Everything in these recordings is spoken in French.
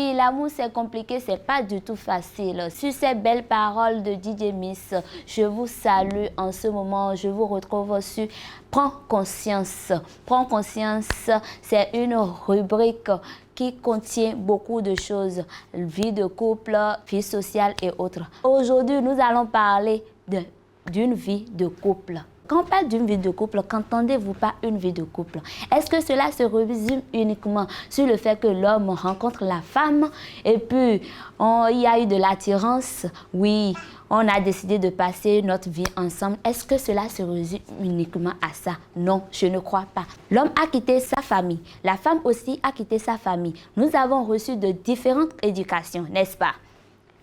oui, l'amour c'est compliqué, c'est pas du tout facile. Sur ces belles paroles de DJ Miss, je vous salue en ce moment. Je vous retrouve sur Prends conscience. Prends conscience, c'est une rubrique qui contient beaucoup de choses. Vie de couple, vie sociale et autres. Aujourd'hui, nous allons parler d'une vie de couple. Quand on parle d'une vie de couple, qu'entendez-vous par une vie de couple? Est-ce que cela se résume uniquement sur le fait que l'homme rencontre la femme et puis il y a eu de l'attirance? Oui, on a décidé de passer notre vie ensemble. Est-ce que cela se résume uniquement à ça? Non, je ne crois pas. L'homme a quitté sa famille. La femme aussi a quitté sa famille. Nous avons reçu de différentes éducations, n'est-ce pas?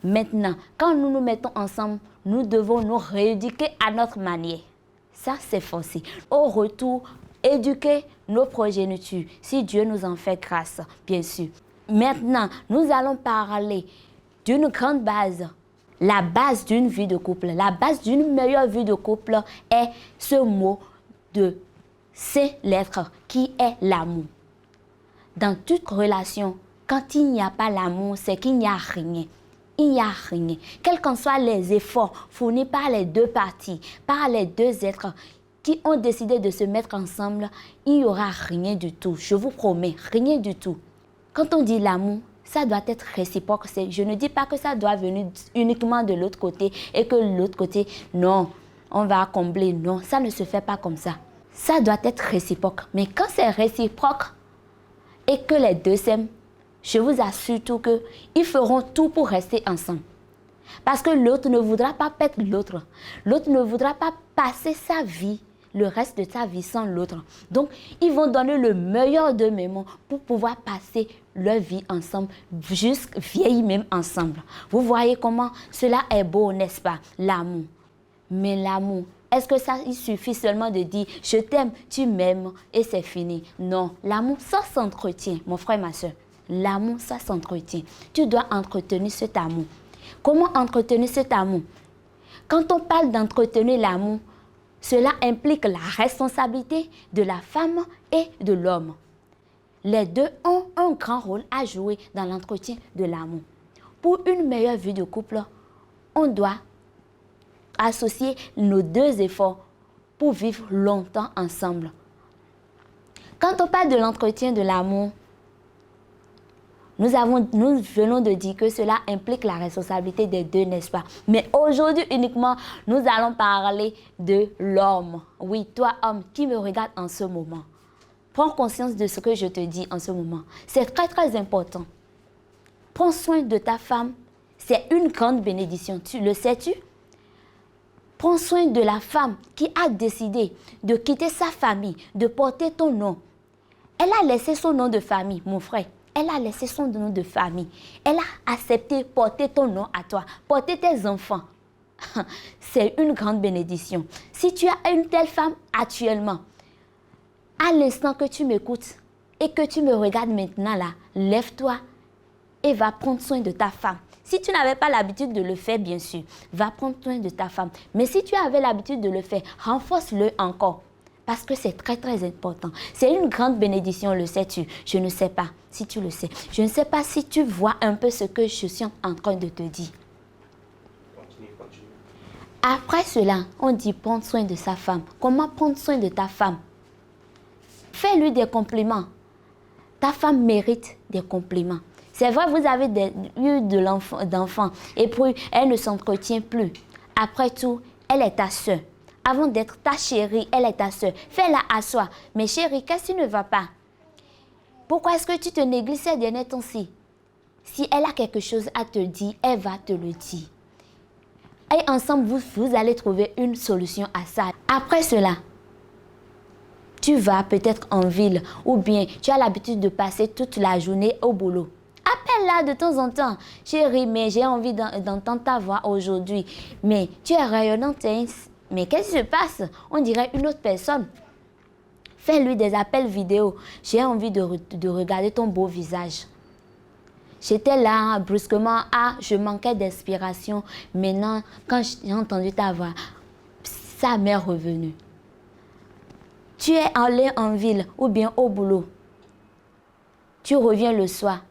Maintenant, quand nous nous mettons ensemble, nous devons nous rééduquer à notre manière. Ça, c'est forcé. Au retour, éduquer nos progénitures, si Dieu nous en fait grâce, bien sûr. Maintenant, nous allons parler d'une grande base. La base d'une vie de couple, la base d'une meilleure vie de couple est ce mot de ces lettres qui est l'amour. Dans toute relation, quand il n'y a pas l'amour, c'est qu'il n'y a rien. Il n'y a rien. Quels qu'en soient les efforts fournis par les deux parties, par les deux êtres qui ont décidé de se mettre ensemble, il n'y aura rien du tout. Je vous promets, rien du tout. Quand on dit l'amour, ça doit être réciproque. Je ne dis pas que ça doit venir uniquement de l'autre côté et que l'autre côté, non, on va combler. Non, ça ne se fait pas comme ça. Ça doit être réciproque. Mais quand c'est réciproque et que les deux s'aiment, je vous assure tout qu'ils feront tout pour rester ensemble. Parce que l'autre ne voudra pas perdre l'autre. L'autre ne voudra pas passer sa vie, le reste de sa vie sans l'autre. Donc, ils vont donner le meilleur d'eux-mêmes pour pouvoir passer leur vie ensemble, jusqu'à vieillir même ensemble. Vous voyez comment cela est beau, n'est-ce pas? L'amour. Mais l'amour, est-ce que ça il suffit seulement de dire « je t'aime, tu m'aimes » et c'est fini? Non, l'amour, ça s'entretient, mon frère, ma soeur. L'amour, ça s'entretient. Tu dois entretenir cet amour. Comment entretenir cet amour? Quand on parle d'entretenir l'amour, cela implique la responsabilité de la femme et de l'homme. Les deux ont un grand rôle à jouer dans l'entretien de l'amour. Pour une meilleure vie de couple, on doit associer nos deux efforts pour vivre longtemps ensemble. Quand on parle de l'entretien de l'amour, nous venons de dire que cela implique la responsabilité des deux, n'est-ce pas? Mais aujourd'hui uniquement, nous allons parler de l'homme. Oui, toi, homme, qui me regarde en ce moment. Prends conscience de ce que je te dis en ce moment. C'est très, très important. Prends soin de ta femme. C'est une grande bénédiction. Le sais-tu? Prends soin de la femme qui a décidé de quitter sa famille, de porter ton nom. Elle a laissé son nom de famille, mon frère. Elle a laissé son nom de famille. Elle a accepté porter ton nom à toi, porter tes enfants. C'est une grande bénédiction. Si tu as une telle femme actuellement, à l'instant que tu m'écoutes et que tu me regardes maintenant là, lève-toi et va prendre soin de ta femme. Si tu n'avais pas l'habitude de le faire, bien sûr, va prendre soin de ta femme. Mais si tu avais l'habitude de le faire, renforce-le encore. Parce que c'est très, très important. C'est une grande bénédiction, le sais-tu? Je ne sais pas si tu le sais. Je ne sais pas si tu vois un peu ce que je suis en train de te dire. Continue. Après cela, on dit prendre soin de sa femme. Comment prendre soin de ta femme? Fais-lui des compliments. Ta femme mérite des compliments. C'est vrai, vous avez eu d'enfants et puis elle ne s'entretient plus. Après tout, elle est ta soeur. Avant d'être ta chérie, elle est ta soeur. Fais-la asseoir. Mais chérie, qu'est-ce qui ne va pas? Pourquoi est-ce que tu te négliges ces derniers temps-ci? Si elle a quelque chose à te dire, elle va te le dire. Et ensemble, vous allez trouver une solution à ça. Après cela, tu vas peut-être en ville ou bien tu as l'habitude de passer toute la journée au boulot. Appelle-la de temps en temps. Chérie, mais j'ai envie d'entendre ta voix aujourd'hui. Mais tu es rayonnante, hein? Mais qu'est-ce qui se passe? On dirait une autre personne. Fais-lui des appels vidéo. J'ai envie de regarder ton beau visage. J'étais là, brusquement, je manquais d'inspiration. Maintenant, quand j'ai entendu ta voix, ça m'est revenu. Tu es allé en ville ou bien au boulot. Tu reviens le soir.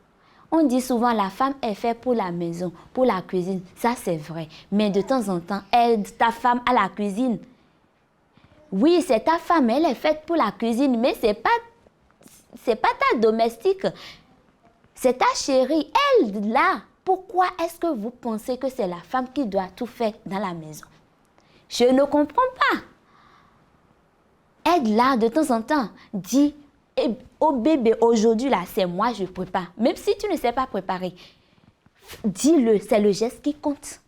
On dit souvent la femme est faite pour la maison, pour la cuisine. Ça, c'est vrai. Mais de temps en temps, aide ta femme à la cuisine. Oui, c'est ta femme, elle est faite pour la cuisine, mais c'est pas ta domestique. C'est ta chérie, elle, là. Pourquoi est-ce que vous pensez que c'est la femme qui doit tout faire dans la maison? Je ne comprends pas. Aide-la de temps en temps. Dis au bébé, aujourd'hui, là, c'est moi, je prépare. Même si tu ne sais pas préparer, dis-le, c'est le geste qui compte.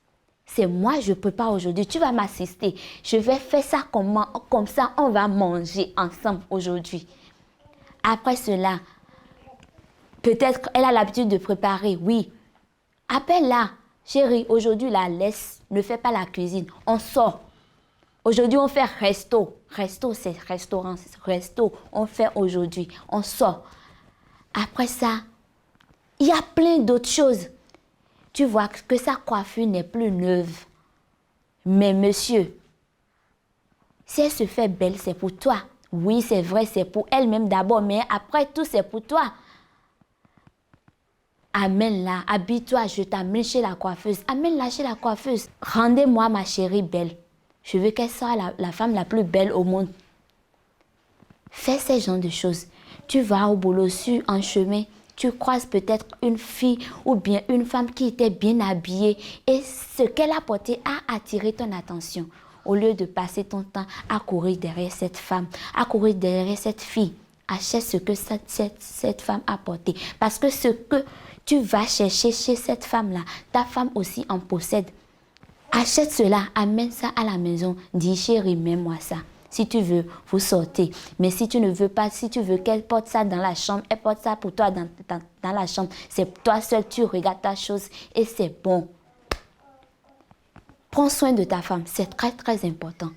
C'est moi, je prépare aujourd'hui. Tu vas m'assister. Je vais faire ça comme ça, on va manger ensemble aujourd'hui. Après cela, peut-être elle a l'habitude de préparer, oui. Appelle-la. Chérie, aujourd'hui, la laisse. Ne fais pas la cuisine. On sort. Aujourd'hui, on fait resto. Resto, c'est restaurant. Resto, on fait aujourd'hui. On sort. Après ça, il y a plein d'autres choses. Tu vois que sa coiffure n'est plus neuve. Mais monsieur, si elle se fait belle, c'est pour toi. Oui, c'est vrai, c'est pour elle-même d'abord, mais après tout, c'est pour toi. Amène-la, habille-toi, je t'amène chez la coiffeuse. Amène-la chez la coiffeuse. Rendez-moi ma chérie belle. Je veux qu'elle soit la femme la plus belle au monde. Fais ces genres de choses. Tu vas au boulot, en chemin, tu croises peut-être une fille ou bien une femme qui était bien habillée et ce qu'elle a porté a attiré ton attention. Au lieu de passer ton temps à courir derrière cette femme, à courir derrière cette fille, achète ce que cette femme a porté. Parce que ce que tu vas chercher chez cette femme-là, ta femme aussi en possède. Achète cela, amène ça à la maison, dis chérie, mets-moi ça. Si tu veux, vous sortez. Mais si tu ne veux pas, si tu veux qu'elle porte ça dans la chambre, elle porte ça pour toi dans la chambre. C'est toi seul, tu regardes ta chose et c'est bon. Prends soin de ta femme, c'est très très important.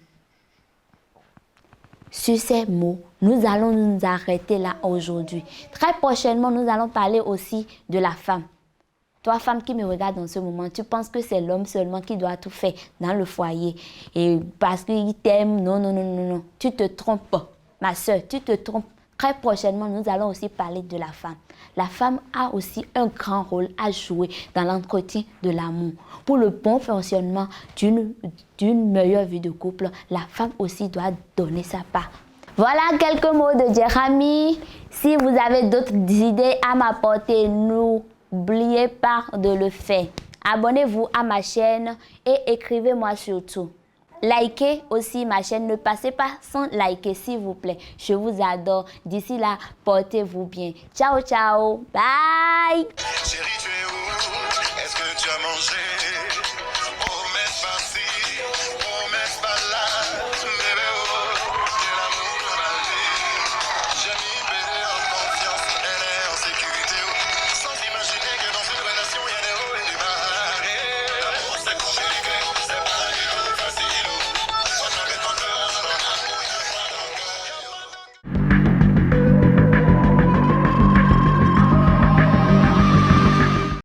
Sur ces mots, nous allons nous arrêter là aujourd'hui. Très prochainement, nous allons parler aussi de la femme. Toi, femme qui me regarde dans ce moment, tu penses que c'est l'homme seulement qui doit tout faire dans le foyer. Et parce qu'il t'aime, non, non, non, non, non. Tu te trompes, ma soeur, tu te trompes. Très prochainement, nous allons aussi parler de la femme. La femme a aussi un grand rôle à jouer dans l'entretien de l'amour. Pour le bon fonctionnement d'une meilleure vie de couple, la femme aussi doit donner sa part. Voilà quelques mots de Jérémie. Si vous avez d'autres idées à m'apporter, n'oubliez pas de le faire. Abonnez-vous à ma chaîne et écrivez-moi surtout. Likez aussi ma chaîne. Ne passez pas sans liker, s'il vous plaît. Je vous adore. D'ici là, portez-vous bien. Ciao, ciao. Bye.